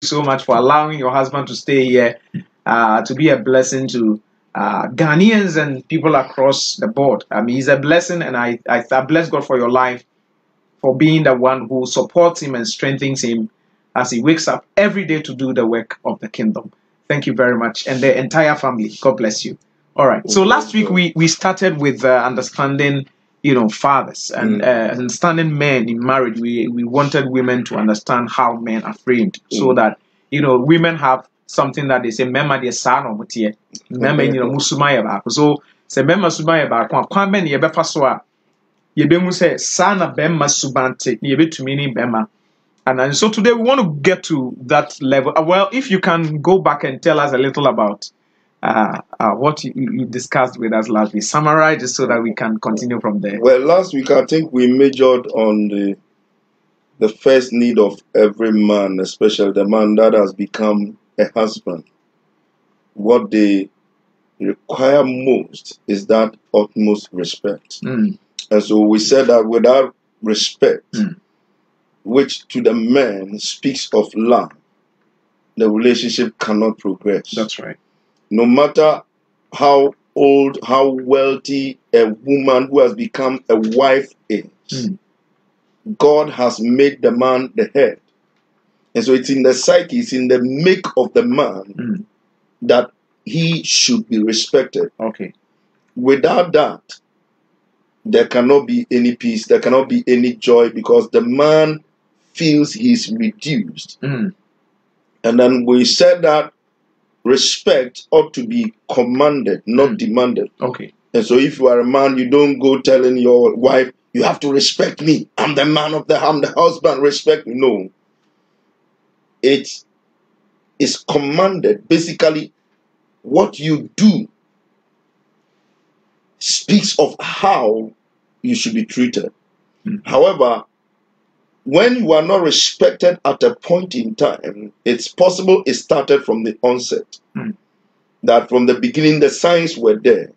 so much for allowing your husband to stay here, to be a blessing to Ghanaians and people across the board. I mean, he's a blessing, and I bless God for your life, for being the one who supports him and strengthens him as he wakes up every day to do the work of the kingdom. Thank you very much, and the entire family. God bless you. All right. So last week we started with understanding, fathers and understanding men in marriage. We wanted women to understand how men are framed, so that women have something that they say, "Mema de sa no mutie, mema musuma ye ba." So say mema suma ye ba, kwan ben ye befa so a ye be mu say sa na bema subante ye betumi ni bema. And so today we want to get to that level. Well, if you can go back and tell us a little about what you discussed with us last week, summarize it so that we can continue from there. Well, last week I think we majored on the first need of every man, especially the man that has become a husband. What they require most is that utmost respect. And so we said that without respect, which to the man speaks of love, the relationship cannot progress. That's right. No matter how old, how wealthy a woman who has become a wife is, God has made the man the head. And so it's in the psyche, it's in the make of the man that he should be respected. Okay. Without that, there cannot be any peace, there cannot be any joy, because the man feels he's reduced. And then we said that respect ought to be commanded, not demanded. Okay. And so if you are a man, you don't go telling your wife, you have to respect me. I'm the man I'm the husband, respect me. No. It is commanded. Basically, what you do speaks of how you should be treated. However, when you are not respected at a point in time, it's possible it started from the onset. That from the beginning, the signs were there.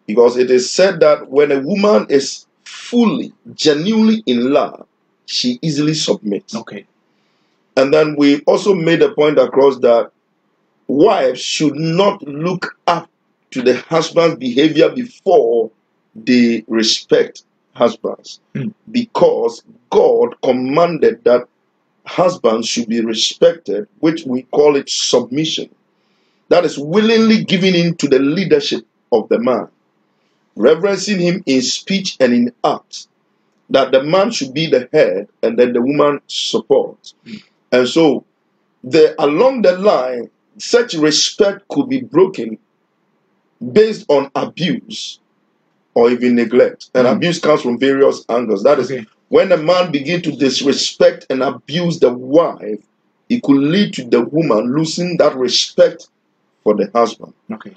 Because it is said that when a woman is fully, genuinely in love, she easily submits. Okay. And then we also made a point across that wives should not look up to the husband's behavior before they respect husbands. Because God commanded that husbands should be respected, which we call it submission. That is willingly giving in to the leadership of the man, reverencing him in speech and in act, that the man should be the head and then the woman supports. And so along the line, such respect could be broken based on abuse or even neglect. And abuse comes from various angles. That is, when a man begins to disrespect and abuse the wife, it could lead to the woman losing that respect for the husband. Okay.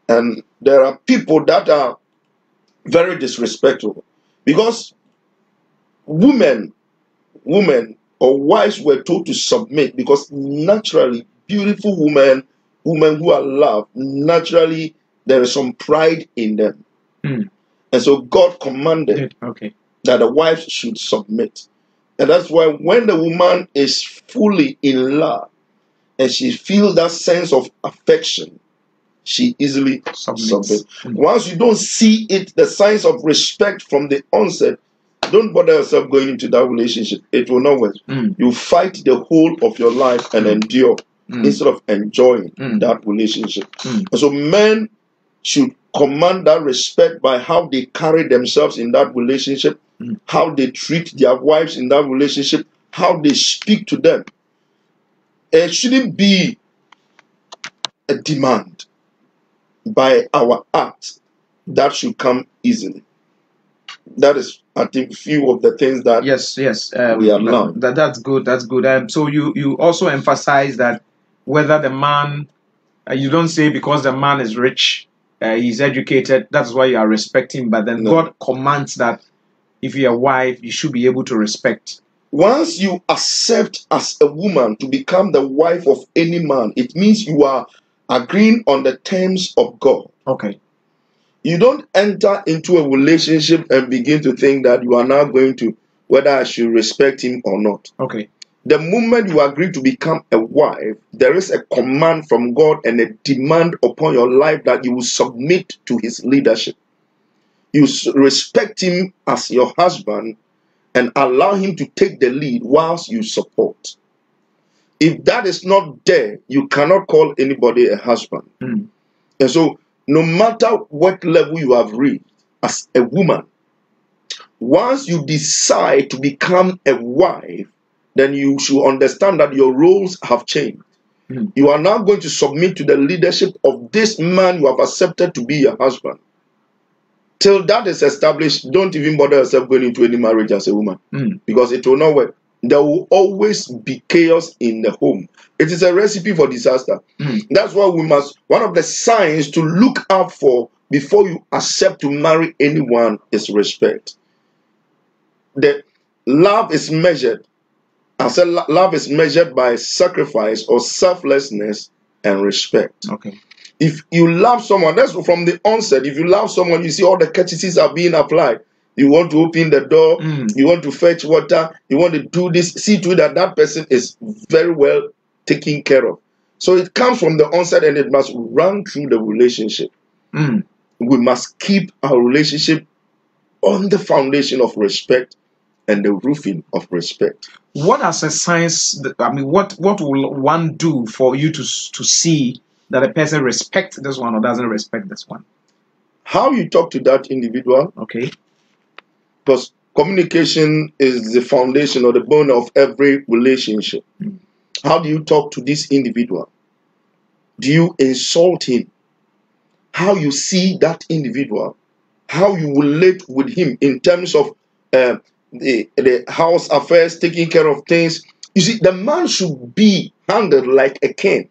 And there are people that are very disrespectful, because women or wives were told to submit, because naturally beautiful women who are loved, naturally there is some pride in them. And so God commanded that the wife should submit. And that's why when the woman is fully in love and she feels that sense of affection, she easily submits. Once you don't see it, the signs of respect from the onset, don't bother yourself going into that relationship. It will not work. You fight the whole of your life and endure instead of enjoying that relationship. And so men should command that respect by how they carry themselves in that relationship, how they treat their wives in that relationship, how they speak to them. It shouldn't be a demand by our act that should come easily. That is, I think, few of the things that we have learned. That's good. That's good. So you also emphasize that whether the man, you don't say because the man is rich, he's educated, that's why you are respecting. But then God commands that if you're a wife, you should be able to respect. Once you accept as a woman to become the wife of any man, it means you are agreeing on the terms of God. Okay. You don't enter into a relationship and begin to think that you are now going to, whether I should respect him or not. Okay. the moment you agree to become a wife, there is a command from God and a demand upon your life that you will submit to his leadership. You respect him as your husband and allow him to take the lead whilst you support. If that is not there, you cannot call anybody a husband. And so, no matter what level you have reached as a woman, once you decide to become a wife, then you should understand that your roles have changed. You are now going to submit to the leadership of this man you have accepted to be your husband. Till that is established, don't even bother yourself going into any marriage as a woman, because it will not work. There will always be chaos in the home. It is a recipe for disaster. That's why one of the signs to look out for before you accept to marry anyone is respect. The love is measured. I said love is measured by sacrifice or selflessness and respect. Okay. If you love someone, that's from the onset. If you love someone, you see all the courtesies are being applied. You want to open the door, you want to fetch water, you want to do this. See to it that that person is very well taken care of. So it comes from the onset and it must run through the relationship. We must keep our relationship on the foundation of respect and the roofing of respect. What are the signs? What will one do for you to see that a person respects this one or doesn't respect this one? How you talk to that individual. Okay. Because communication is the foundation or the bone of every relationship. How do you talk to this individual? Do you insult him? How you see that individual? How you relate with him in terms of the house affairs, taking care of things. You see, the man should be handled like a king.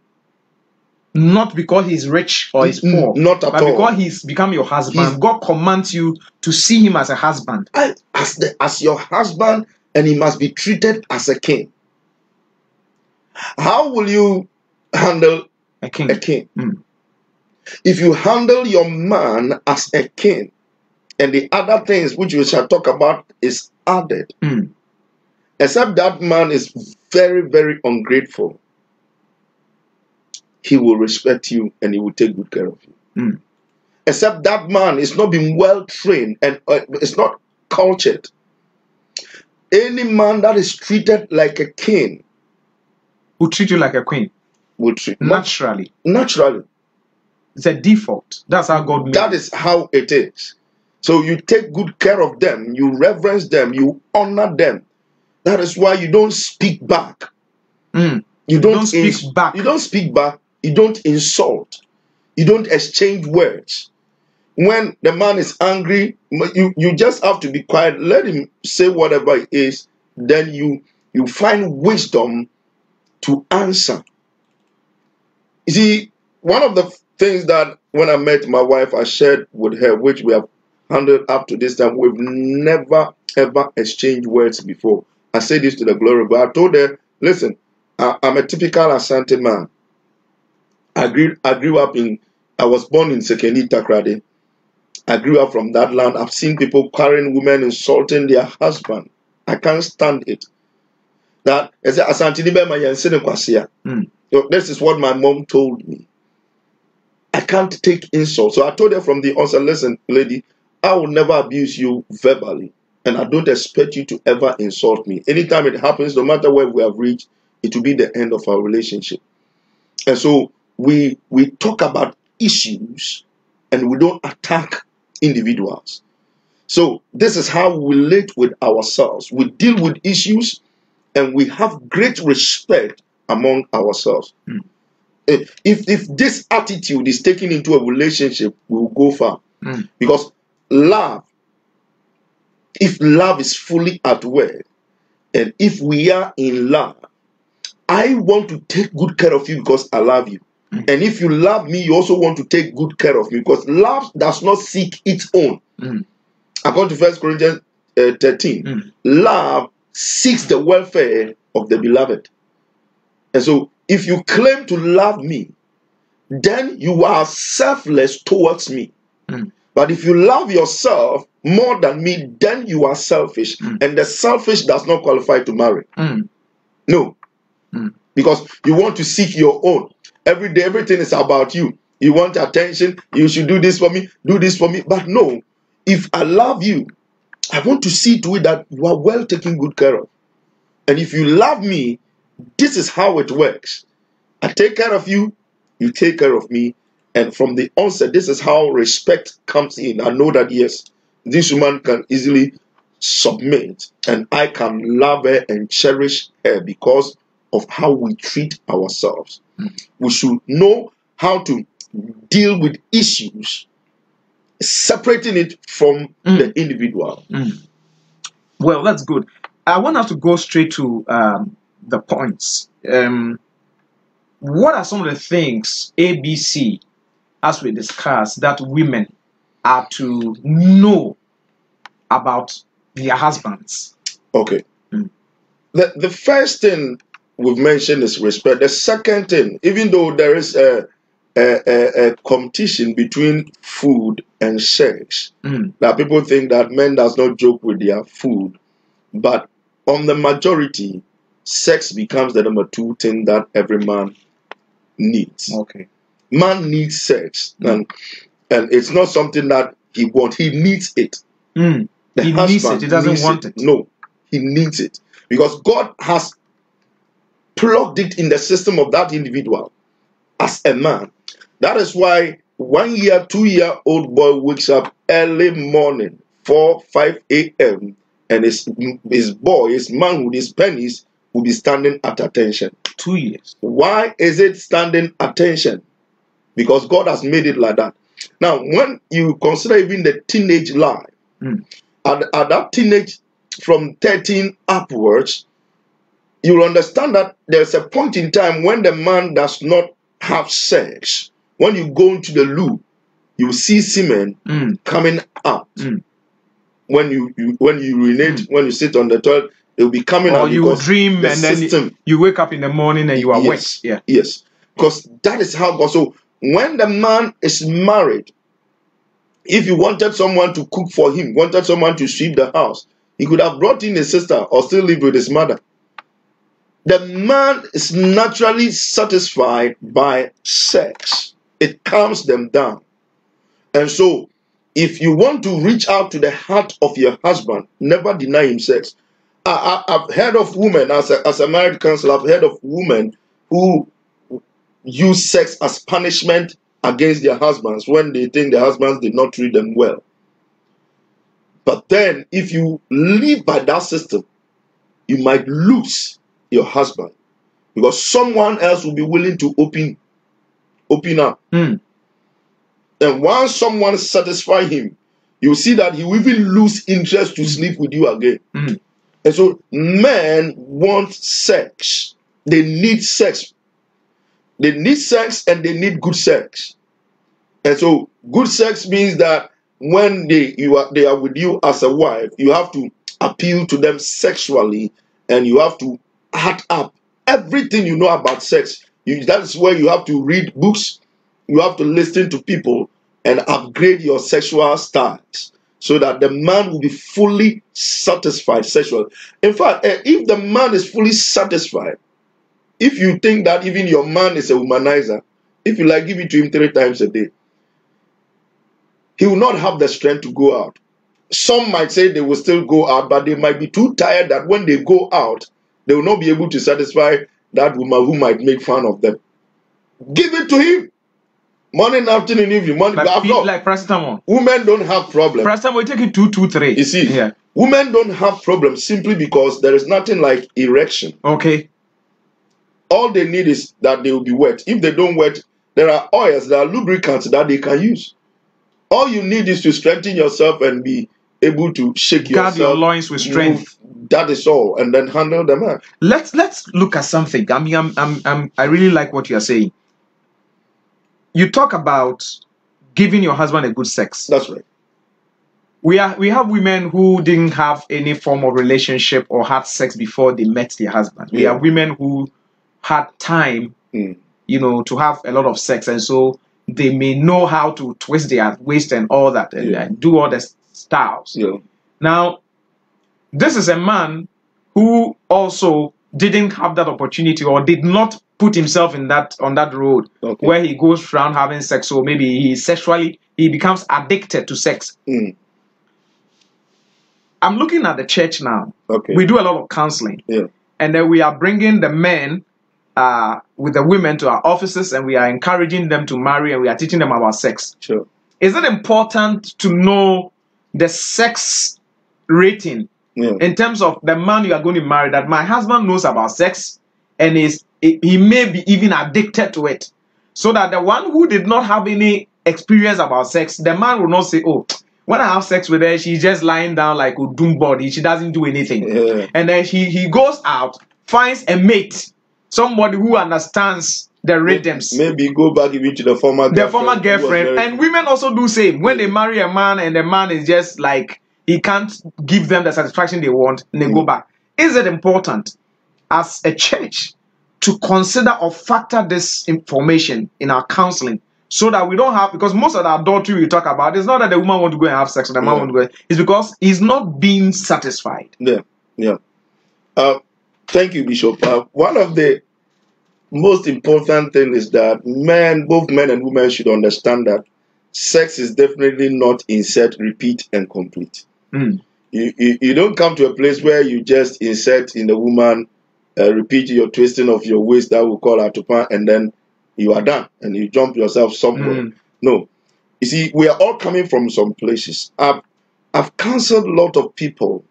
Not because he's rich or he's poor. Not at all. But because he's become your husband. God commands you to see him as a husband. As your husband, and he must be treated as a king. How will you handle a king? If you handle your man as a king, and the other things which we shall talk about is added, except that man is very, very ungrateful, he will respect you and he will take good care of you. Except that man is not being well trained and it's not cultured. Any man that is treated like a king will treat you like a queen. Will treat naturally. Naturally. It's a default. That's how God made it. That is how it is. So you take good care of them, you reverence them, you honor them. That is why you don't speak back. You don't speak back. You don't speak back. You don't insult. You don't exchange words. When the man is angry, you just have to be quiet. Let him say whatever it is. Then you find wisdom to answer. You see, one of the things that when I met my wife, I shared with her, which we have handled up to this time, we've never ever exchanged words before. I say this to the glory of God. I told her, listen, I'm a typical Asante man. I grew up I was born in Sekendi Takrade. I grew up from that land. I've seen people carrying women, insulting their husband. I can't stand it. That is Asante this is what my mom told me. I can't take insults. So I told her from the onset, listen, lady, I will never abuse you verbally. And I don't expect you to ever insult me. Anytime it happens, no matter where we have reached, it will be the end of our relationship. And so we talk about issues and we don't attack individuals. So this is how we relate with ourselves. We deal with issues and we have great respect among ourselves. If this attitude is taken into a relationship, we will go far. Because love, if love is fully at work, and if we are in love, I want to take good care of you because I love you. And if you love me, you also want to take good care of me because love does not seek its own. According to 1 Corinthians 13, love seeks the welfare of the beloved. And so if you claim to love me, then you are selfless towards me. But if you love yourself more than me, then you are selfish. And the selfish does not qualify to marry. No. Mm. Because you want to seek your own. Every day, everything is about you. You want attention. You should do this for me, do this for me. But no, if I love you, I want to see to it that you are well taken good care of. And if you love me, this is how it works. I take care of you, you take care of me. And from the onset, this is how respect comes in. I know that, yes, this woman can easily submit, and I can love her and cherish her because of how we treat ourselves. We should know how to deal with issues, separating it from the individual. Well, that's good. I want us to go straight to the points. What are some of the things, ABC, as we discussed, that women are to know about their husbands? Okay. The first thing we've mentioned is respect. The second thing, even though there is a competition between food and sex, that people think that men does not joke with their food, but on the majority, sex becomes the number 2 thing that every man needs. Okay. Man needs sex, and it's not something that he wants. He needs it. He needs it. He doesn't want it. No, he needs it because God has plugged it in the system of that individual as a man. That is why 1 year, 2-year-old boy wakes up early morning, 4, 5 a.m. and his manhood, his penis will be standing at attention. 2 years. Why is it standing attention? Because God has made it like that. Now, when you consider even the teenage life, at that teenage from 13 upwards, you'll understand that there's a point in time when the man does not have sex. When you go into the loo, you see semen coming out. When you urinate, when you sit on the toilet, it will be coming out. Or you dream and then you wake up in the morning and you are wet. Yeah. Yes. Because that is how God. So when the man is married, if he wanted someone to cook for him, wanted someone to sweep the house, he could have brought in a sister or still live with his mother. The man is naturally satisfied by sex. It calms them down. And so, if you want to reach out to the heart of your husband, never deny him sex. I've heard of women, as a married counselor, I've heard of women who use sex as punishment against their husbands when they think their husbands did not treat them well. But then, if you live by that system, you might lose your husband because someone else will be willing to open up. And once someone satisfies him, you see that he will even lose interest to sleep with you again. And so men want sex. They need sex. They need sex and they need good sex. And so good sex means that when they are with you as a wife, you have to appeal to them sexually and you have to add up everything you know about sex. That is where you have to read books, you have to listen to people and upgrade your sexual styles so that the man will be fully satisfied sexually. In fact, if the man is fully satisfied, if you think that even your man is a womanizer, if you like, give it to him 3 times a day, he will not have the strength to go out. Some might say they will still go out, but they might be too tired that when they go out, they will not be able to satisfy that woman who might make fun of them. Give it to him. Morning, afternoon, evening. Morning, like paracetamol. Women don't have problems. Paracetamol will take you 2, 3. You see, yeah. Women don't have problems simply because there is nothing like erection. Okay. All they need is that they will be wet. If they don't wet, there are oils, there are lubricants that they can use. All you need is to strengthen yourself and be able to shake yourself. Guard your loins with strength. That is all, and then handle the man. Let's look at something. I mean, I really like what you are saying. You talk about giving your husband a good sex. That's right. We have women who didn't have any form of relationship or had sex before they met their husband. We have women who had time, to have a lot of sex, and so they may know how to twist their waist and all that, and do all the styles. Yeah. Now, this is a man who also didn't have that opportunity or did not put himself in that on that road where he goes around having sex, or maybe he becomes addicted to sex. I'm looking at the church now. We do a lot of counseling, and then we are bringing the men with the women to our offices, and we are encouraging them to marry, and we are teaching them about sex. Sure. Is it important to know the sex rating in terms of the man you are going to marry, that my husband knows about sex and he may be even addicted to it, so that the one who did not have any experience about sex, the man will not say, oh, when I have sex with her, she's just lying down like a doom body, she doesn't do anything. And then he goes out, finds a mate, somebody who understands the rhythms. Maybe go back even to the former girlfriend. And women also do same. When they marry a man and the man is just like, he can't give them the satisfaction they want, and they go back. Is it important as a church to consider or factor this information in our counseling, so that we don't have, because most of the adultery we talk about, it's not that the woman wants to go and have sex or the man wants to go, it's because he's not being satisfied. Thank you, Bishop. One of the most important things is that both men and women should understand that sex is definitely not insert, repeat, and complete. You don't come to a place where you just insert in the woman, repeat your twisting of your waist, that we call atupa, and then you are done and you jump yourself somewhere. No. You see, we are all coming from some places. I've counseled a lot of people,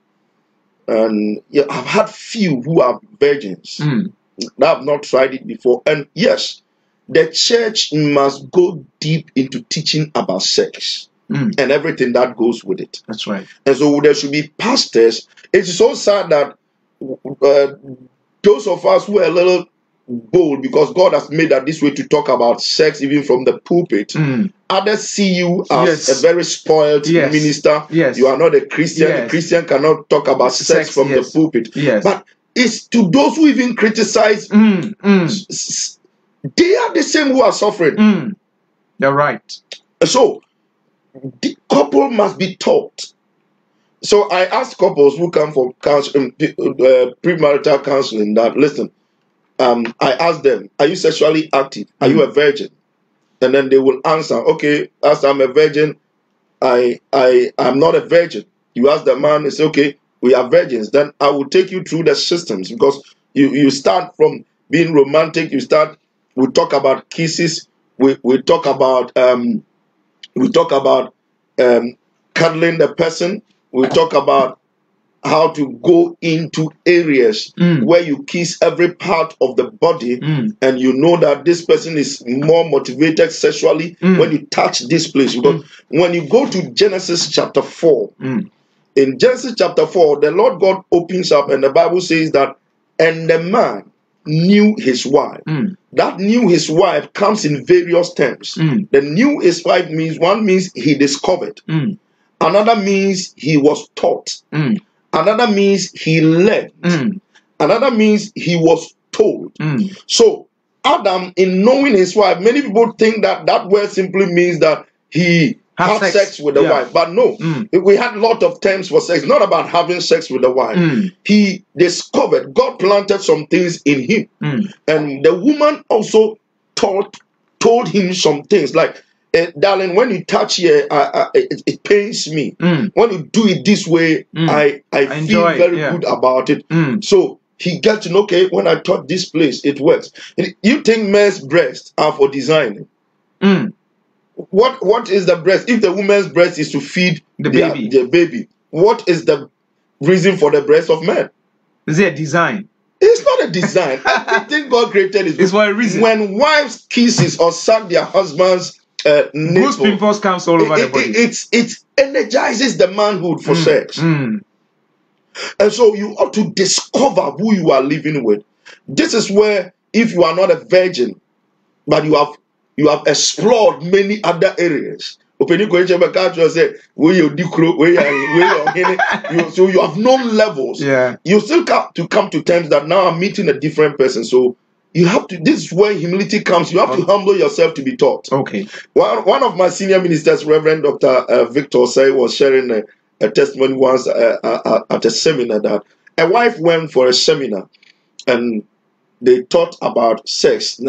and I've had few who are virgins that have not tried it before. And yes, the church must go deep into teaching about sex and everything that goes with it. That's right. And so there should be pastors. It's so sad that those of us who are a little bold, because God has made that this way to talk about sex even from the pulpit, others see you as a very spoiled minister. You are not a Christian. A Christian cannot talk about sex from the pulpit. But it's to those who even criticize, they are the same who are suffering. You're right. So the couple must be taught. So I ask couples who come for premarital counseling that, listen, I ask them, are you sexually active? Are you a virgin? And then they will answer, okay, as I'm a virgin, I'm not a virgin. You ask the man, and say, okay, we are virgins. Then I will take you through the systems, because you start from being romantic. We talk about kisses. We talk about cuddling the person. We talk about how to go into areas where you kiss every part of the body, and you know that this person is more motivated sexually when you touch this place. Because when you go to Genesis chapter 4, in Genesis chapter 4, the Lord God opens up, and the Bible says that, and the man knew his wife. That knew his wife comes in various terms. The knew his wife means, one means he discovered. Another means he was taught. Another means he learned. Another means he was told. So Adam, in knowing his wife, many people think that word simply means that he had sex with the wife. But no, we had a lot of terms for sex. Not about having sex with the wife. He discovered, God planted some things in him. And the woman also told him some things like, darling, when you touch here, it pains me. When you do it this way, I feel very good about it. So he gets to know, okay, when I touch this place, it works. You think men's breasts are for designing? What is the breast? If the woman's breast is to feed the baby, what is the reason for the breast of men? Is it a design? It's not a design. Everything God created is for a reason. When wives kisses or suck their husband's goose pimples comes all over the body. It energizes the manhood for sex. And so you ought to discover who you are living with. This is where, if you are not a virgin, but you have explored many other areas. So you have known levels. You still have to come to terms that now I'm meeting a different person. So you have to. This is where humility comes. You have to humble yourself to be taught. Okay. One of my senior ministers, Reverend Dr. Victor Say, was sharing a testimony once at a seminar that a wife went for a seminar, and they taught about sex,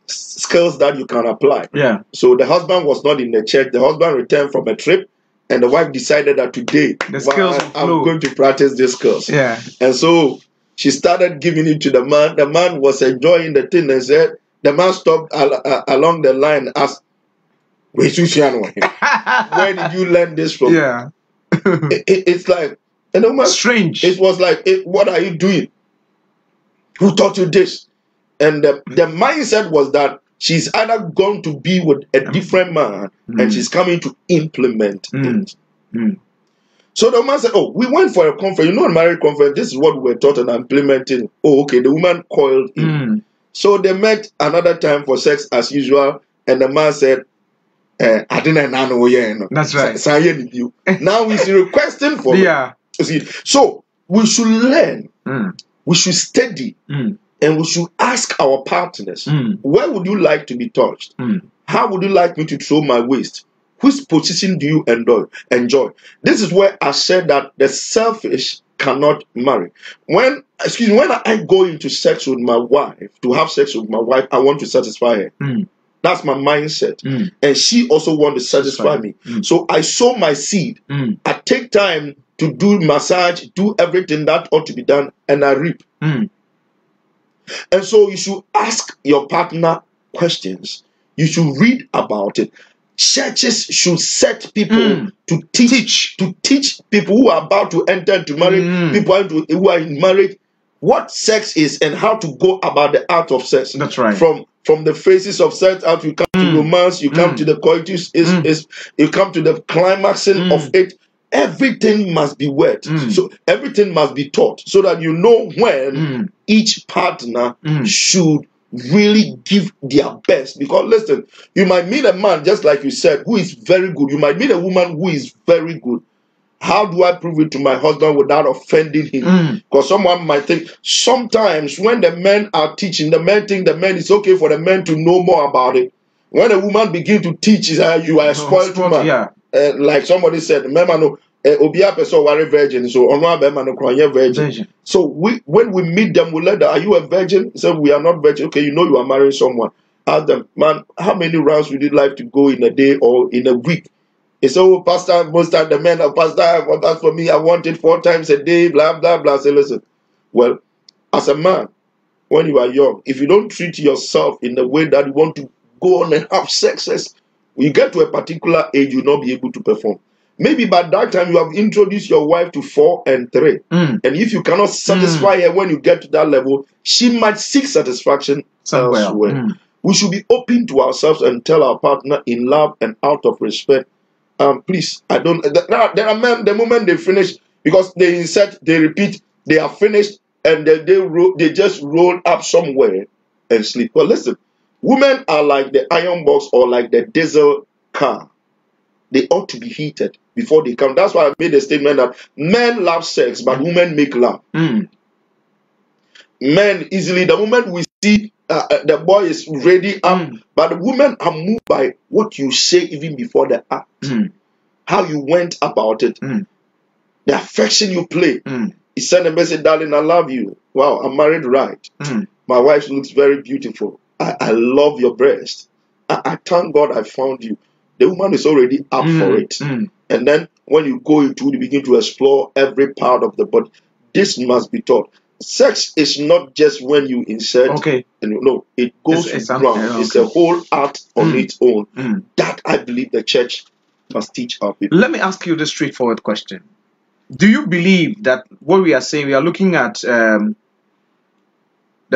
skills that you can apply. Yeah. So the husband was not in the church. The husband returned from a trip, and the wife decided that today The skills will I'm flow. going to practice these skills. Yeah. And so she started giving it to the man. The man was enjoying the thing and said, the man stopped along the line and asked, where did you learn this from? Yeah. It's like, and the man, Strange. it was like, what are you doing? Who taught you this? And the mindset was that she's either going to be with a different man and she's coming to implement it. So the man said, oh, we went for a conference. You know, a marriage conference, this is what we were taught and implementing. Oh, okay. The woman coiled in. So they met another time for sex as usual. And the man said, I didn't know. That's right. Now he's requesting for Yeah. me. So we should learn. We should study. And we should ask our partners, where would you like to be touched? How would you like me to throw my waist? Which position do you enjoy? This is where I said that the selfish cannot marry. When I go into sex with my wife, to have sex with my wife, I want to satisfy her. That's my mindset. And she also wants to satisfy me. So I sow my seed. I take time to do massage, do everything that ought to be done, and I reap. And so you should ask your partner questions. You should read about it. Churches should set people to teach people who are about to enter into marriage, people who are in marriage, what sex is and how to go about the art of sex. That's right. From the phases of sex out, you come to romance, you come to the coitus, you come to the climaxing of it. Everything must be wet. So everything must be taught so that you know when each partner should really give their best. Because listen, you might meet a man, just like you said, who is very good. You might meet a woman who is very good. How do I prove it to my husband without offending him? Because someone might think, sometimes when the men are teaching, the men think the men, it's okay for the men to know more about it. When a woman begins to teach, you are a spoiled woman. Yeah. Like somebody said, remember, no, Obia person worry virgin, so virgin. So when we meet them, we let them, are you a virgin? He said, we are not virgin. Okay, you know you are marrying someone. Ask them, man, how many rounds would you like to go in a day or in a week? He said, oh, pastor, most of the men are pastor, that's for me, I want it 4 times a day, blah, blah, blah. Say, listen, well, as a man, when you are young, if you don't treat yourself in the way that you want to go on and have sexes, when you get to a particular age, you'll not be able to perform. Maybe by that time you have introduced your wife to 4 and 3. And if you cannot satisfy her when you get to that level, she might seek satisfaction elsewhere. We should be open to ourselves and tell our partner in love and out of respect, please, I don't. There are men, the moment they finish, because they insert, they repeat, they are finished, and they just roll up somewhere and sleep. Well, listen, women are like the iron box or like the diesel car. They ought to be heated before they come. That's why I made a statement that men love sex, but women make love. Men easily, the moment we see the boy is ready up, but the women are moved by what you say even before the act, how you went about it, the affection you play. He sent a message, darling, I love you. Wow, I'm married right. My wife looks very beautiful. I love your breast. I thank God I found you. The woman is already up for it. And then when you go into it, you begin to explore every part of the body. This must be taught. Sex is not just when you insert. Okay. No, it goes round. It's a whole art on its own. That I believe the church must teach our people. Let me ask you this straightforward question. Do you believe that what we are saying, we are looking at the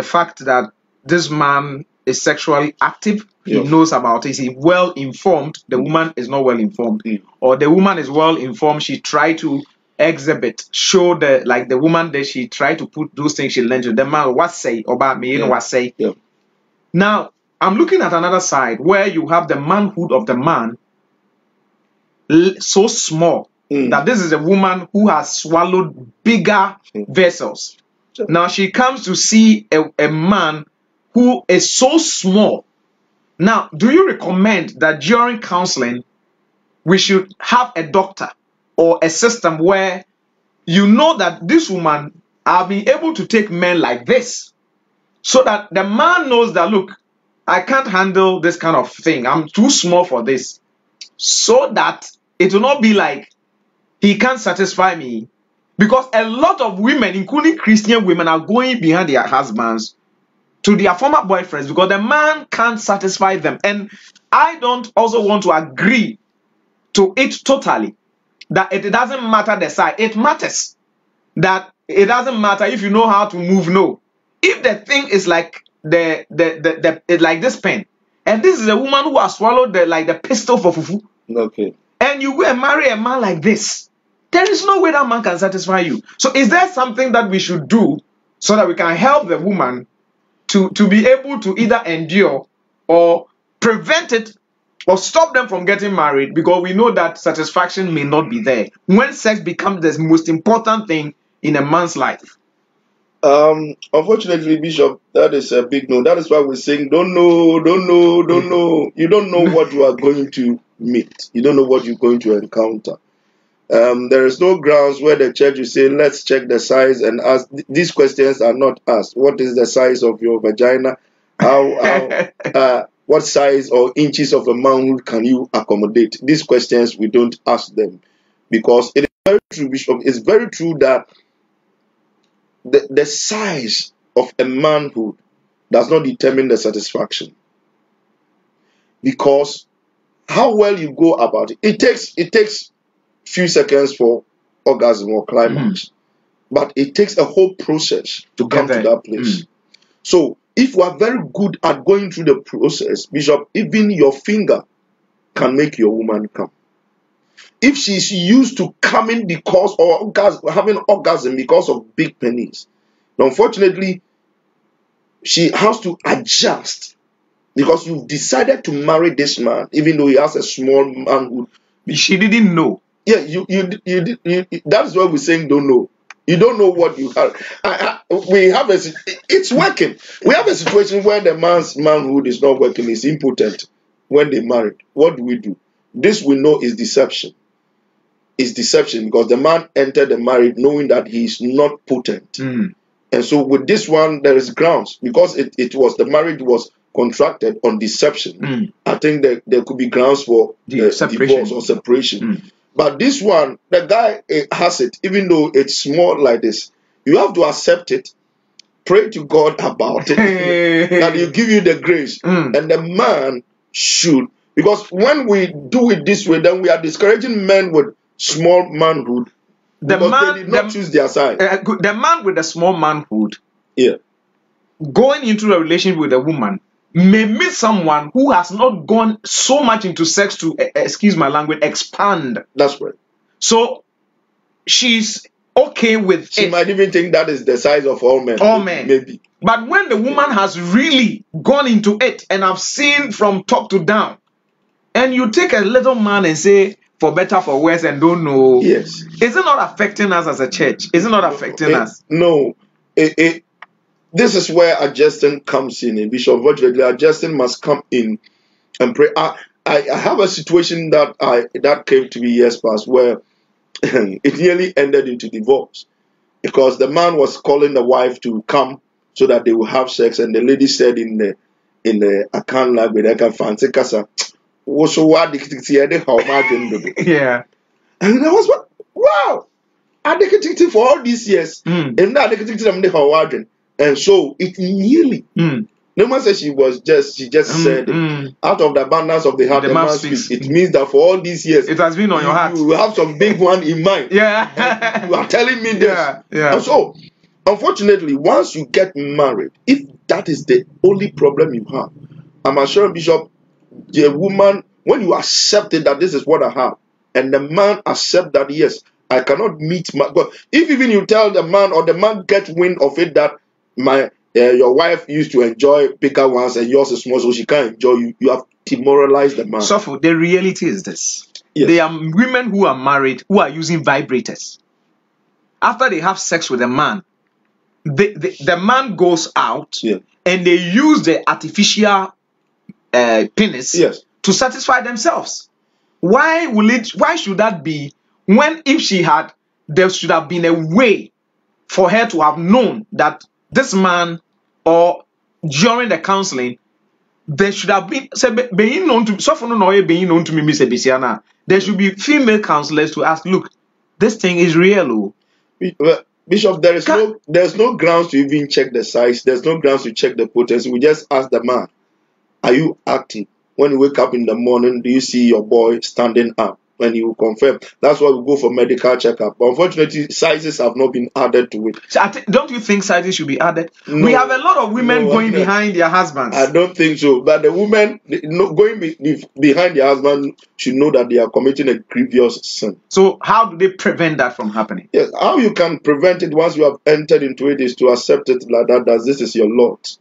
fact that this man is sexually active, he knows about it, he's well informed, the woman is not well informed, or the woman is well informed, she tried to exhibit, show the woman that she tried to put those things she learned to the man, what say about me, you know what say. Now, I'm looking at another side where you have the manhood of the man so small that this is a woman who has swallowed bigger vessels. Now she comes to see a man who is so small. Now, do you recommend that during counseling, we should have a doctor or a system where you know that this woman, I'll be able to take men like this, so that the man knows that, look, I can't handle this kind of thing. I'm too small for this. So that it will not be like he can't satisfy me. Because a lot of women, including Christian women, are going behind their husbands to their former boyfriends because the man can't satisfy them. And I don't also want to agree to it totally, that it doesn't matter the size. It matters that it doesn't matter if you know how to move. No, if the thing is like like this pen, and this is a woman who has swallowed the pistol for fufu, Okay. and you go and marry a man like this, there is no way that man can satisfy you. So is there something that we should do so that we can help the woman to be able to either endure or prevent it or stop them from getting married, because we know that satisfaction may not be there when sex becomes the most important thing in a man's life? Unfortunately, Bishop, that is a big no. That is why we're saying, don't know, don't know, don't know. You don't know what you are going to meet. You don't know what you're going to encounter. There is no grounds where the church will say, let's check the size and ask. These questions are not asked. What is the size of your vagina? What size or inches of a manhood can you accommodate? These questions, we don't ask them, because it is very true, Bishop. It's very true that the size of a manhood does not determine the satisfaction, because how well you go about it. It takes few seconds for orgasm or climax, but it takes a whole process to come to that place. So if you are very good at going through the process, Bishop, even your finger can make your woman come. If she's used to coming because or having orgasm because of big penis, unfortunately, she has to adjust, because you've decided to marry this man, even though he has a small manhood. She didn't know. Yeah, you that's why we're saying don't know. You don't know what you have. It's working. We have a situation where the man's manhood is not working, is impotent when they married. What do? This we know is deception. It's deception, because the man entered the marriage knowing that he is not potent. And so with this one, there is grounds, because the marriage was contracted on deception. I think that there could be grounds for divorce or separation. But this one, the guy has it, even though it's small like this. You have to accept it, pray to God about it, that He'll give you the grace. And the man should, because when we do it this way, then we are discouraging men with small manhood, because they did not choose their side. The man with the small manhood, going into a relationship with a woman, may meet someone who has not gone so much into sex to, excuse my language, expand. That's right. So she's okay with it. She might even think that is the size of all men. All men. Maybe. But when the woman has really gone into it, and I've seen from top to down, and you take a little man and say, for better, for worse, and don't know. Yes. Is it not affecting us as a church? Is it not affecting us? No. This is where adjusting comes in. Bishop, unfortunately, adjusting must come in and pray. I have a situation that came to me years past where it nearly ended into divorce, because the man was calling the wife to come so that they will have sex, and the lady said in the account language, I can fancy casa. Yeah. And I was, wow, addicted for all these years, and that addicted. And so it nearly. No man said she just said it. Out of the abundance of the heart, the man speaks. It means that for all these years, it has been on your heart. You have some big one in mind. Yeah. You are telling me this. Yeah. And so, unfortunately, once you get married, if that is the only problem you have, I'm assured, Bishop, the woman, when you accept it, that this is what I have, and the man accept that, yes, I cannot meet my God. If even you tell the man, or the man gets wind of it, that your wife used to enjoy bigger ones and yours is small, so she can't enjoy you, you have demoralized the man. So the reality is this. Yes. There are women who are married who are using vibrators. After they have sex with a man, the man goes out, and they use the artificial penis to satisfy themselves. Why should that be, when there should have been a way for her to have known that this man or during the counseling, there should have been being known to being known to me, Miss Ebisiana. There should be female counselors to ask, look, this thing is real. Oh. Well, Bishop, there's no grounds to even check the size. There's no grounds to check the potency. We just ask the man, are you active? When you wake up in the morning, do you see your boy standing up? When you confirm, that's why we go for medical checkup. But unfortunately, sizes have not been added to it. So don't you think sizes should be added? No, we have a lot of women going behind their husbands. I don't think so. But the women going behind their husband should know that they are committing a grievous sin. So how do they prevent that from happening? Yes, how you can prevent it once you have entered into it is to accept it like that this is your lot.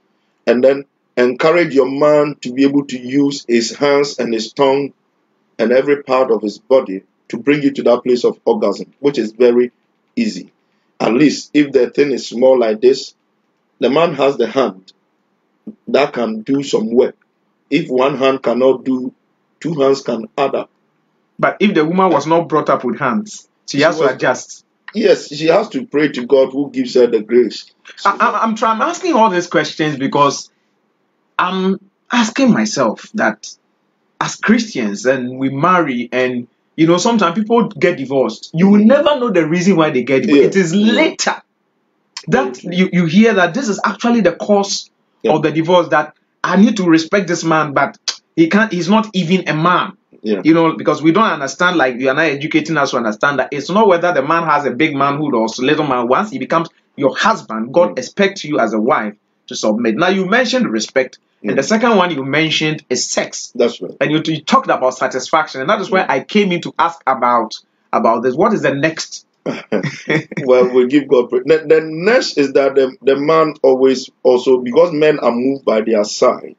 And then encourage your man to be able to use his hands and his tongue and every part of his body to bring you to that place of orgasm, which is very easy. At least if the thing is small like this, the man has the hand that can do some work. If one hand cannot do, two hands can add up. But if the woman was not brought up with hands, she has to adjust. Yes, she has to pray to God who gives her the grace. So I'm asking all these questions because I'm asking myself that as Christians, and we marry, and sometimes people get divorced. You will never know the reason why they get divorced. Yeah. It is later that you hear that this is actually the cause of the divorce. That I need to respect this man, but he's not even a man. Yeah. Because we don't understand, like you are not educating us to understand that it's not whether the man has a big manhood or little man. Once he becomes your husband, God expects you as a wife to submit. Now you mentioned respect. And the second one you mentioned is sex. That's right. And you talked about satisfaction. And that is where I came in to ask about this. What is the next? Well, we give God praise. The next is that the man always also, because men are moved by their side,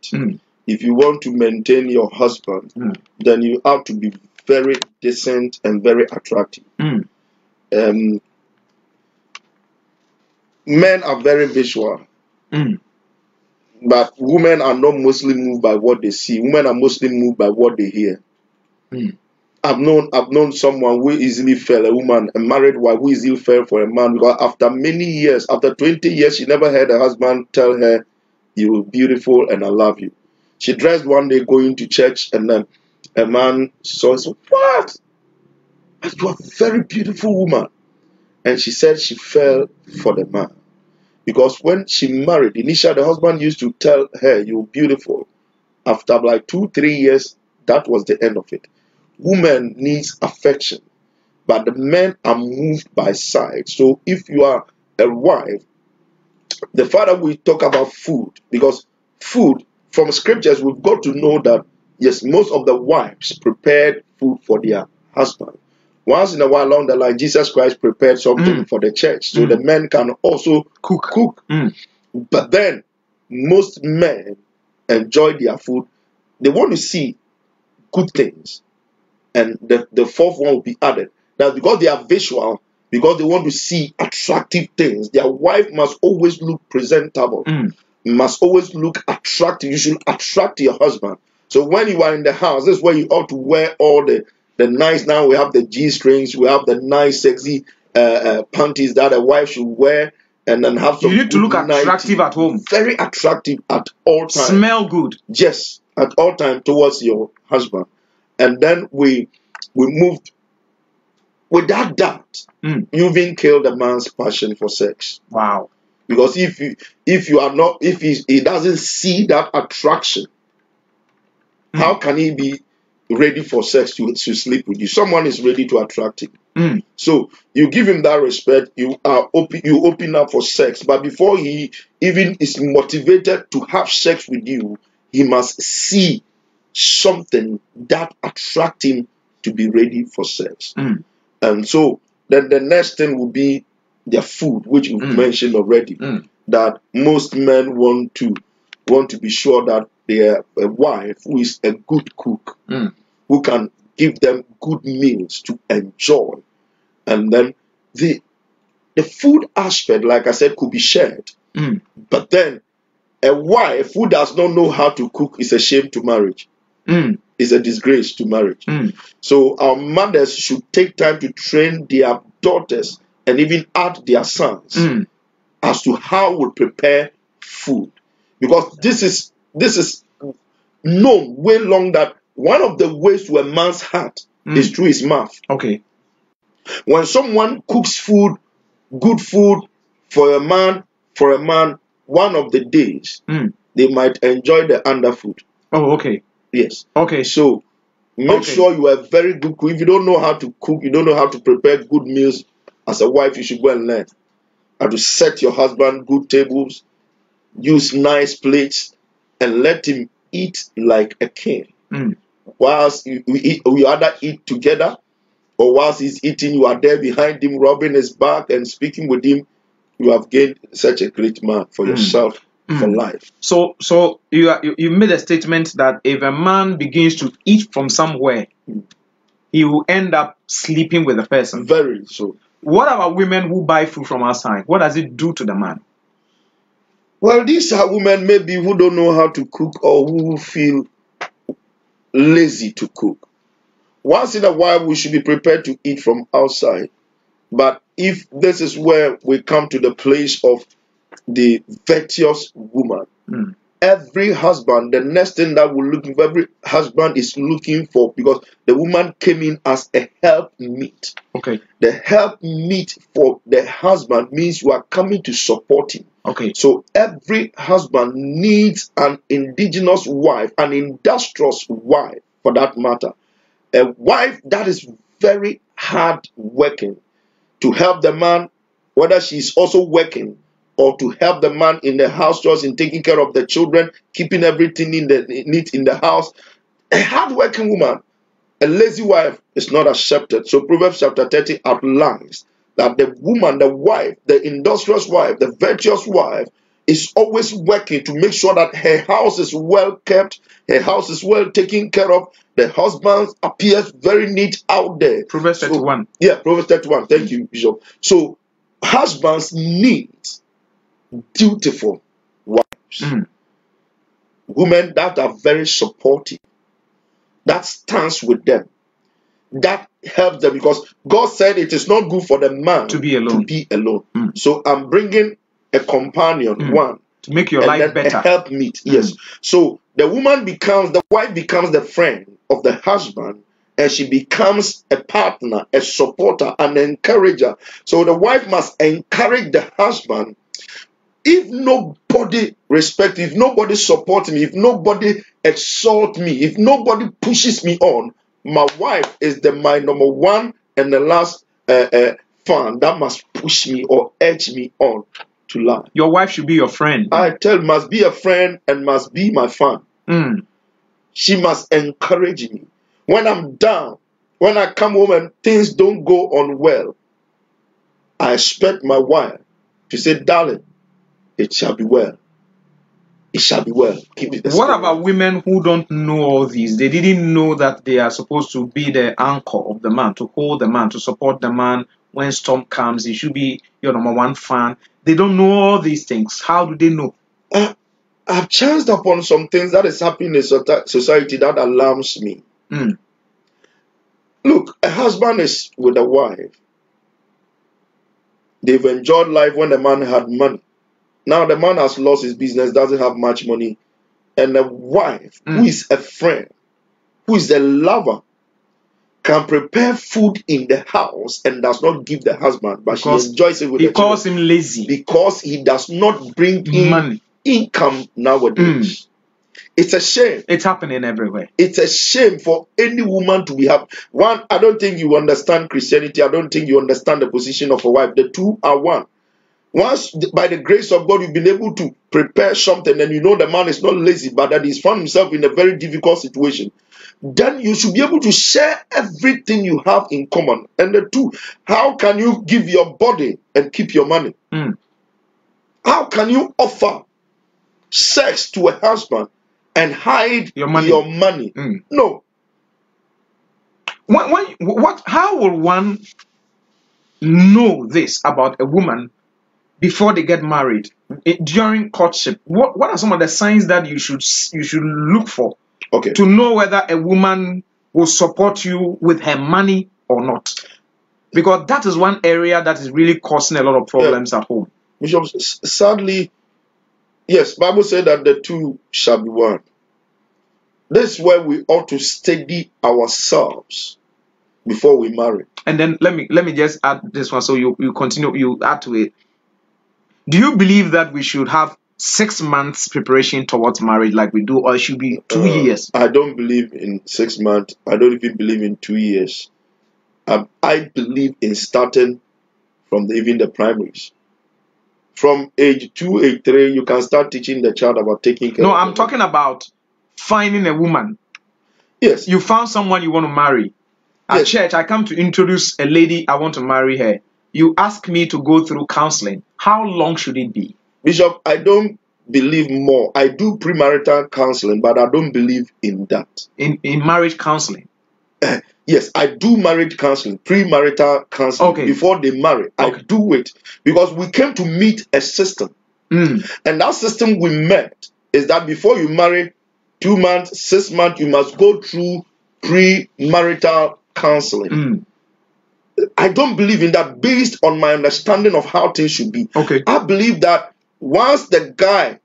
if you want to maintain your husband, then you have to be very decent and very attractive. Men are very visual. But women are not mostly moved by what they see. Women are mostly moved by what they hear. I've known someone who easily fell, a woman, a married wife who easily fell for a man because after many years, after 20 years, she never heard her husband tell her, "You're beautiful and I love you." She dressed one day going to church, and then a man saw, "What? You are a very beautiful woman." And she said she fell for the man. Because when she married, initially the husband used to tell her, "You're beautiful." After like 2-3 years, that was the end of it. Women needs affection, but the men are moved by sight. So if you are a wife, the father will talk about food, because food, from scriptures, we've got to know that, yes, most of the wives prepared food for their husband. Once in a while along the line, Jesus Christ prepared something for the church, so the men can also cook. But then, most men enjoy their food. They want to see good things. And the fourth one will be added. Now, because they are visual, because they want to see attractive things, their wife must always look presentable, must always look attractive. You should attract your husband. So when you are in the house, this is where you ought to wear all the nice, now we have the G-strings, we have the nice, sexy panties that a wife should wear, and then have some. You need to look attractive at home. Very attractive at all times. Smell good. Yes, at all times towards your husband. And then we moved. Without that, you even killed a man's passion for sex. Wow. Because if he doesn't see that attraction, how can he be ready for sex to sleep with you? Someone is ready to attract him. So you give him that respect, you open up for sex, but before he even is motivated to have sex with you, he must see something that attracts him to be ready for sex. And so then the next thing will be their food, which we've mentioned already, that most men want to be sure that they are a wife who is a good cook, who can give them good meals to enjoy. And then the food aspect, like I said, could be shared. But then a wife who does not know how to cook is a shame to marriage. Is a disgrace to marriage. So our mothers should take time to train their daughters and even add their sons as to how we prepare food. Because this is known way long that one of the ways to a man's heart is through his mouth. Okay. When someone cooks food, good food for a man, one of the days they might enjoy the underfood. Oh, okay. Yes. Okay. So make sure you are a very good cook. If you don't know how to cook, you don't know how to prepare good meals, as a wife, you should go and learn how to set your husband good tables, use nice plates, and let him eat like a king. Whilst we either eat together, or whilst he's eating, you are there behind him, rubbing his back and speaking with him. You have gained such a great man for yourself for life. So you made a statement that if a man begins to eat from somewhere, he will end up sleeping with the person. Very so. What about women who buy food from outside? What does it do to the man? Well, these are women maybe who don't know how to cook or who feel lazy to cook. Once in a while, we should be prepared to eat from outside. But if this is where we come to the place of the virtuous woman, every husband, the next thing that we're looking for, every husband is looking for, because the woman came in as a helpmeet. Okay. The helpmeet for the husband means you are coming to support him. Okay. So every husband needs an indigenous wife, an industrious wife for that matter. A wife that is very hard working to help the man, whether she's also working, or to help the man in the house chores, in taking care of the children, keeping everything neat in the house. A hard-working woman, a lazy wife is not accepted. So Proverbs chapter 30 outlines that the woman, the wife, the industrious wife, the virtuous wife, is always working to make sure that her house is well kept, her house is well taken care of, the husband appears very neat out there. Proverbs 31. Proverbs 31. Thank you, Bishop. So husbands need dutiful wives. Women that are very supportive, that stands with them, that helps them, because God said it is not good for the man to be alone. So I'm bringing a companion, one, to make your life better. A helpmeet. Yes. So the wife becomes the friend of the husband, and she becomes a partner, a supporter, an encourager. So the wife must encourage the husband. If nobody respects me, if nobody supports me, if nobody exalts me, if nobody pushes me on, my wife is my number one and the last fan that must push me or urge me on to life. Your wife should be your friend. I tell, must be a friend and must be my fan. She must encourage me. When I'm down, when I come home and things don't go on well, I expect my wife to say, darling, it shall be well. It shall be well. Keep it. What about women who don't know all these? They didn't know that they are supposed to be the anchor of the man, to hold the man, to support the man when storm comes. He should be your number one fan. They don't know all these things. How do they know? I've chanced upon some things that is happening in society that alarms me. Look, a husband is with a wife. They've enjoyed life when the man had money. Now the man has lost his business, doesn't have much money. And the wife, who is a friend, who is a lover, can prepare food in the house and does not give the husband, but she enjoys it with the children. He calls him lazy. Because he does not bring in money, income nowadays. It's a shame. It's happening everywhere. It's a shame for any woman to be happy. One, I don't think you understand Christianity. I don't think you understand the position of a wife. The two are one. Once, by the grace of God, you've been able to prepare something and you know the man is not lazy, but that he's found himself in a very difficult situation, then you should be able to share everything you have in common. And the two, how can you give your body and keep your money? How can you offer sex to a husband and hide your money? No. How will one know this about a woman before they get married, during courtship? What are some of the signs that you should look for to know whether a woman will support you with her money or not? Because that is one area that is really causing a lot of problems at home. Bishop, sadly, Yes, Bible said that the two shall be one. This is where we ought to steady ourselves before we marry. And then let me just add this one, so you continue, you add to it. Do you believe that we should have 6 months preparation towards marriage like we do, or it should be 2 years? I don't believe in 6 months. I don't even believe in 2 years. I believe in starting from even the primaries. From age 2, age 3, you can start teaching the child about taking care. No, I'm talking about finding a woman. Yes. You found someone you want to marry. At Yes. church, I come to introduce a lady, I want to marry her. You ask me to go through counseling. How long should it be? Bishop, I don't believe more. I do premarital counseling, but I don't believe in that. In marriage counseling? Yes, I do marriage counseling, premarital counseling. Okay. Before they marry. Okay. I do it because we came to meet a system. And that system we met is that before you marry, 2 months, 6 months, you must go through premarital counseling. I don't believe in that based on my understanding of how things should be. Okay. I believe that once the guy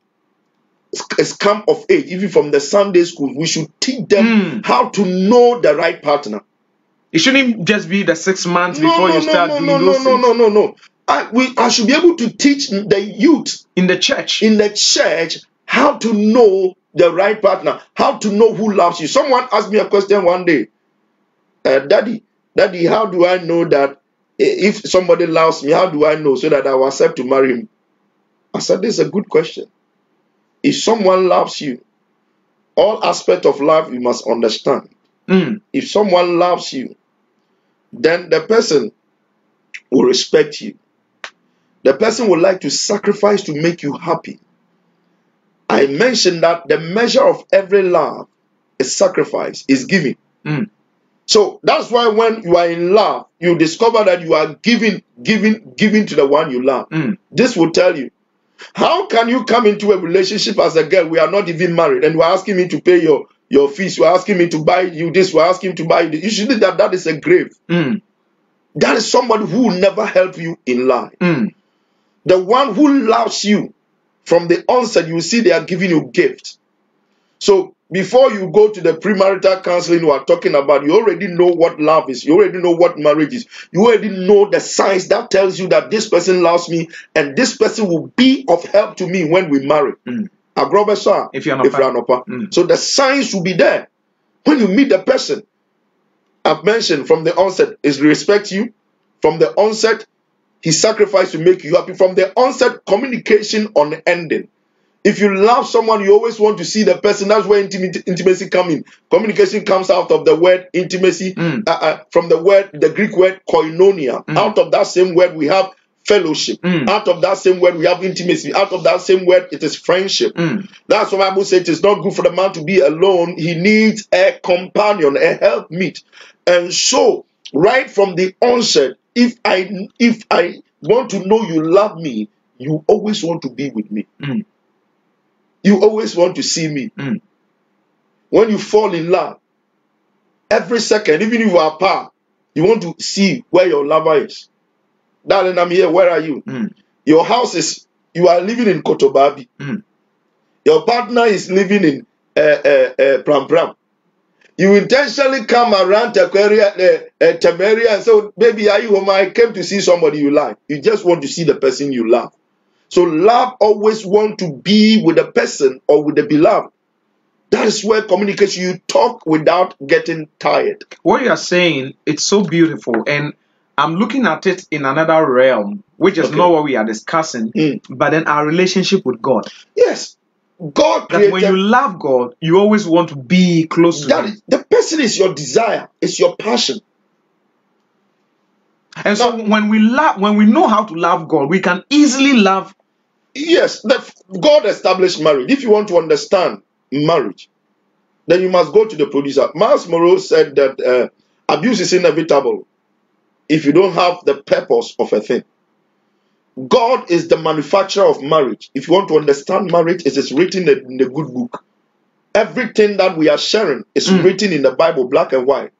is come of age, even from the Sunday school, we should teach them how to know the right partner. It shouldn't just be the 6 months before you start doing those things. No. I should be able to teach the youth In the church. how to know the right partner, how to know who loves you. Someone asked me a question one day, Daddy, how do I know that if somebody loves me, how do I know so that I will accept to marry him? I said, this is a good question. If someone loves you, all aspects of love you must understand. If someone loves you, then the person will respect you. The person would like to sacrifice to make you happy. I mentioned that the measure of every love is sacrifice, is giving. So that's why when you are in love, you discover that you are giving to the one you love. This will tell you, how can you come into a relationship as a girl? We are not even married, and you are asking me to pay your fees. You are asking me to buy you this. You are asking me to buy you this. You should know that is a grave. That is somebody who will never help you in life. The one who loves you from the onset, you will see they are giving you gifts. So before you go to the premarital counseling you are talking about, you already know what love is. You already know what marriage is. You already know the signs that tells you that this person loves me and this person will be of help to me when we marry. If you're not. So the signs will be there. When you meet the person, I've mentioned from the onset, is respect you. From the onset, he sacrificed to make you happy. From the onset, communication unending. If you love someone, you always want to see the person. That's where intimacy comes in. Communication comes out of the word intimacy, from the Greek word koinonia. Out of that same word, we have fellowship. Out of that same word, we have intimacy. Out of that same word, it is friendship. That's why the Bible says it is not good for the man to be alone. He needs a companion, a helpmeet. And so, right from the onset, if I want to know you love me, you always want to be with me. You always want to see me. When you fall in love, every second, even if you are apart, you want to see where your lover is. Darling, I'm here. Where are you? Your house is, you are living in Kotobabi. Your partner is living in Pram Pram. You intentionally come around Temeria and say, baby, are you home? I came to see somebody you like. You just want to see the person you love. So love always want to be with the person or with the beloved. That is where communication, you talk without getting tired. What you are saying, it's so beautiful. And I'm looking at it in another realm, which is not what we are discussing, but then our relationship with God. Yes. God created, that when you love God, you always want to be close to Him. The person is your desire, it's your passion. And so when we know how to love God, we can easily love. Yes, God established marriage. If you want to understand marriage, then you must go to the producer. Miles Monroe said that abuse is inevitable if you don't have the purpose of a thing. God is the manufacturer of marriage. If you want to understand marriage, it is written in the good book. Everything that we are sharing is written in the Bible, black and white.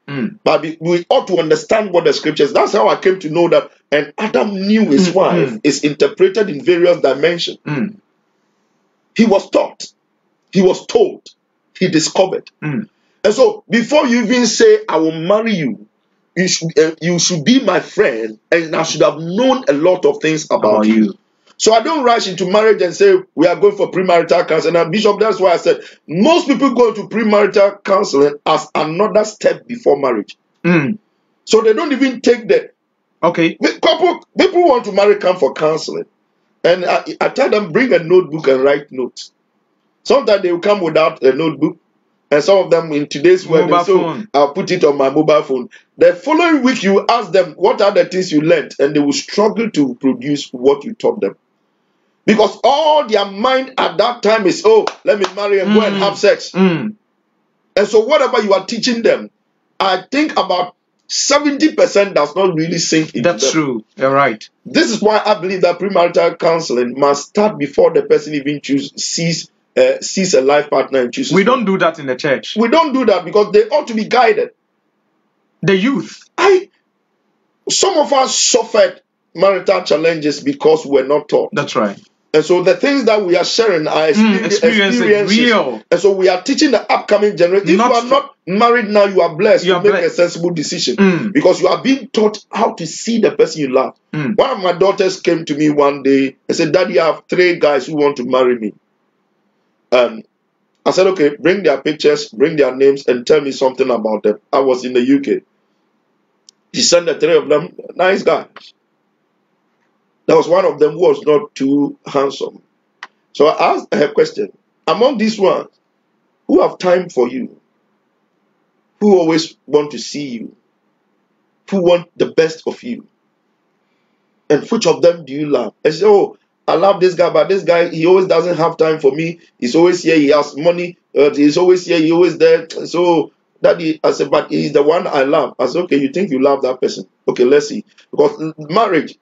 But we ought to understand what the scriptures. That's how I came to know that. And Adam knew his wife is interpreted in various dimensions. He was taught, he was told, he discovered. Mm. And so before you even say, I will marry you, you should be my friend, and I should have known a lot of things about you. So I don't rush into marriage and say we are going for premarital counseling. And Bishop, that's why I said most people go into premarital counseling as another step before marriage. Mm. So they don't even take the people want to marry, come for counseling. And I tell them, bring a notebook and write notes. Sometimes they will come without a notebook. And some of them in today's world, I'll put it on my mobile phone. The following week, you ask them, what are the things you learned? And they will struggle to produce what you taught them. Because all their mind at that time is, oh, let me marry and go and have sex. Mm. And so whatever you are teaching them, I think about 70% does not really sink into them. That's true. You're right. This is why I believe that premarital counseling must start before the person even sees a life partner and chooses. We don't do that in the church. We don't do that because they ought to be guided. The youth. Some of us suffered marital challenges because we're not taught. That's right. And so the things that we are sharing are experiences. Real. And so we are teaching the upcoming generation. If you are not married now, you are blessed to make a sensible decision. Because you are being taught how to see the person you love. One of my daughters came to me one day and said, Daddy, I have 3 guys who want to marry me. I said, okay, bring their pictures, bring their names, and tell me something about them. I was in the UK. She sent the 3 of them, nice guys. There was one of them who was not too handsome. So I asked her a question. Among these ones, who have time for you? Who always want to see you? Who want the best of you? And which of them do you love? I said, oh, I love this guy, but this guy, he always doesn't have time for me. He's always here, he has money. He's always here, he's always there. So, Daddy, I said, but he's the one I love. I said, okay, you think you love that person? Okay, let's see. Because marriage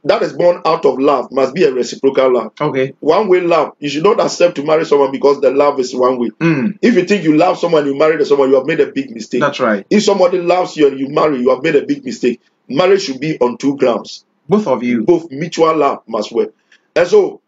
that is born out of love must be a reciprocal love. Okay. One-way love. You should not accept to marry someone because the love is one way. If you think you love someone, you marry someone, you have made a big mistake. That's right. If somebody loves you and you marry, you have made a big mistake. Marriage should be on 2 grounds. Both of you. Both mutual love must work. And so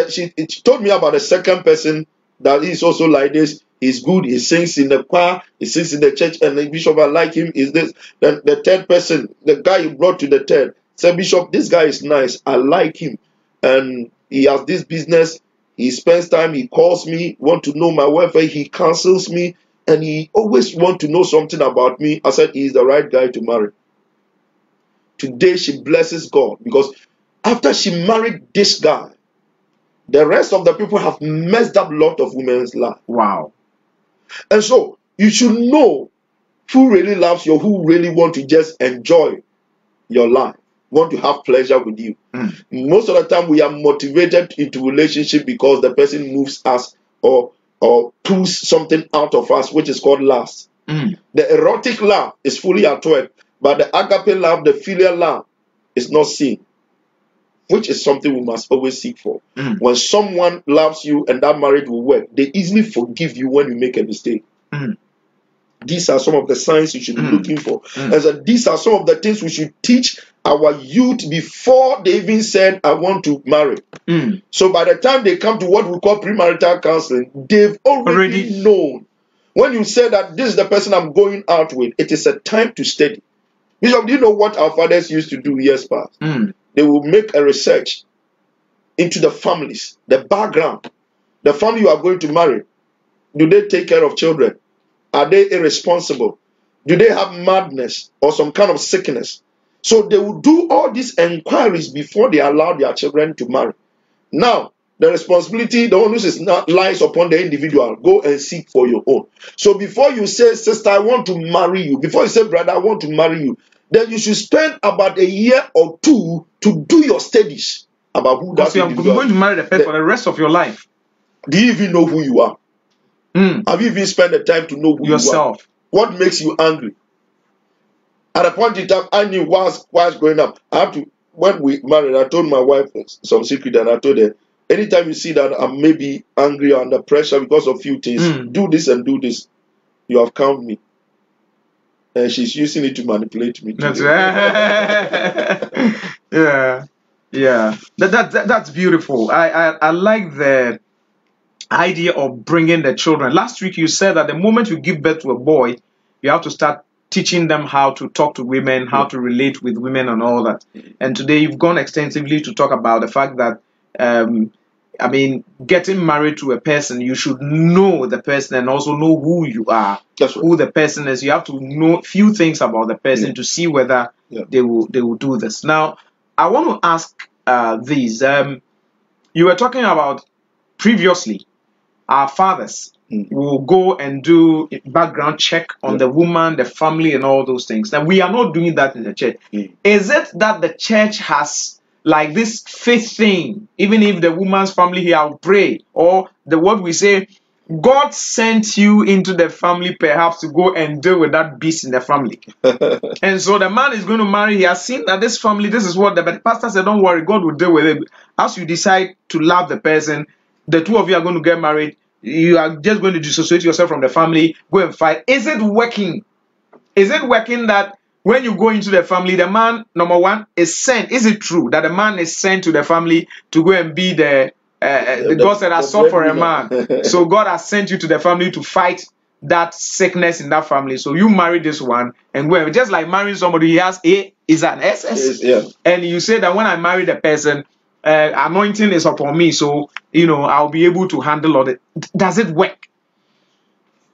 she told me about a second person that is also like this. He's good. He sings in the choir. He sings in the church. And the bishop, I like him. Is this? Then the third person, the guy you brought to the third, said, Bishop, this guy is nice. I like him. And he has this business. He spends time. He calls me, want to know my welfare. He counsels me. And he always want to know something about me. I said, he's the right guy to marry. Today, she blesses God because after she married this guy, the rest of the people have messed up a lot of women's lives. Wow. And so, you should know who really loves you, who really want to just enjoy your life, want to have pleasure with you. Most of the time, we are motivated into relationship because the person moves us or pulls something out of us, which is called lust. The erotic love is fully at work, but the agape love, the filial love, is not seen, which is something we must always seek for. When someone loves you and that marriage will work, they easily forgive you when you make a mistake. These are some of the signs you should be looking for. And so these are some of the things we should teach our youth before they even said, I want to marry. So by the time they come to what we call premarital counseling, they've already known. When you say that this is the person I'm going out with, it is a time to study. Bishop, do you know what our fathers used to do years past? They will make a research into the families, the background. The family you are going to marry, do they take care of children? Are they irresponsible? Do they have madness or some kind of sickness? So they will do all these inquiries before they allow their children to marry. Now, the responsibility, the onus is not lies upon the individual. Go and seek for your own. So before you say, sister, I want to marry you, before you say, brother, I want to marry you, then you should spend about a year or 2 to do your studies about who that individual is. You're going to marry the person for the rest of your life. Do you even know who you are? Have you even spent the time to know who yourself? You are? What makes you angry? At a point in time, I knew whilst growing up, when we married, I told my wife some secret, and I told her, anytime you see that I'm maybe angry or under pressure because of few things, do this and do this. You have calmed me. And she's using it to manipulate me. That's right. Yeah. That's beautiful. I like the idea of bringing the children. Last week you said that the moment you give birth to a boy, you have to start teaching them how to talk to women, how to relate with women and all that. And today you've gone extensively to talk about the fact that getting married to a person, you should know the person and also know who you are, That's right. who the person is. You have to know few things about the person Yeah. to see whether Yeah. they will do this. Now, I want to ask these. You were talking about previously, our fathers will go and do a background check on the woman, the family, and all those things. Now, we are not doing that in the church. Is it that the church has like this faith thing, even if the woman's family here will pray, or what we say, God sent you into the family perhaps to go and deal with that beast in the family. And so the man is going to marry. He has seen that this family, this is what but the pastor said, don't worry, God will deal with it. As you decide to love the person, the two of you are going to get married. You are just going to dissociate yourself from the family, go and fight. Is it working? Is it working that when you go into the family, the man, number one, is sent? Is it true that the man is sent to the family to go and be God said, I saw for a man. So God has sent you to the family to fight that sickness in that family. So you marry this one and go, just like marrying somebody, he has A is an SS. Yeah. And you say that when I marry the person, anointing is upon me, so I'll be able to handle all it. Does it work?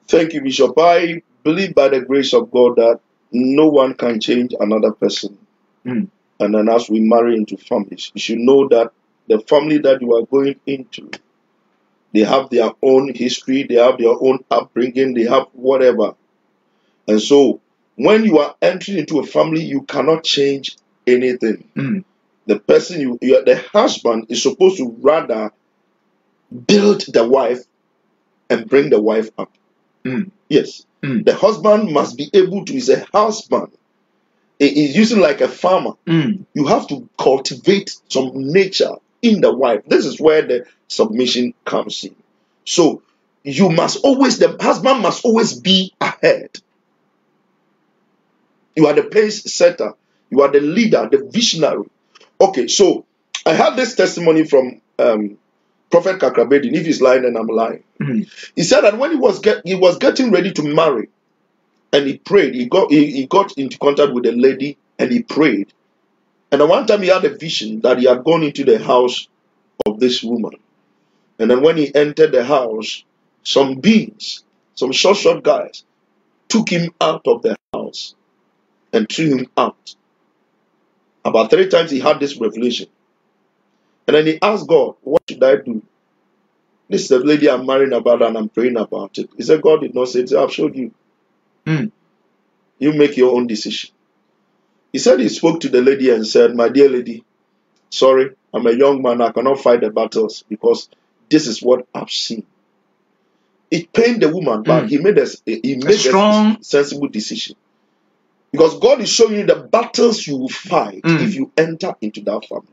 Thank you, Bishop. I believe by the grace of God that no one can change another person. And then as we marry into families, you should know that the family that you are going into, they have their own history, they have their own upbringing, they have whatever. And so when you are entering into a family, you cannot change anything. The person the husband is supposed to rather build the wife and bring the wife up. Yes. The husband must be able to, he's a husband. He's using like a farmer. You have to cultivate some nature in the wife. This is where the submission comes in. So the husband must always be ahead. You are the pace setter. You are the leader, the visionary. Okay, so I have this testimony from Prophet Kakrabedin. If he's lying, then I'm lying. He said that when he was getting ready to marry, and he prayed, he got into contact with a lady, and he prayed. And at one time he had a vision that he had gone into the house of this woman. And then when he entered the house, some beings, some short guys, took him out of the house and threw him out. About 3 times he had this revelation. And then he asked God, what should I do? This is the lady I'm marrying about and I'm praying about it. He said, God did not say it. I've showed you. You make your own decision. He said he spoke to the lady and said, my dear lady, sorry, I'm a young man. I cannot fight the battles because this is what I've seen. It pained the woman, but he made a strong, sensible decision. Because God is showing you the battles you will fight if you enter into that family.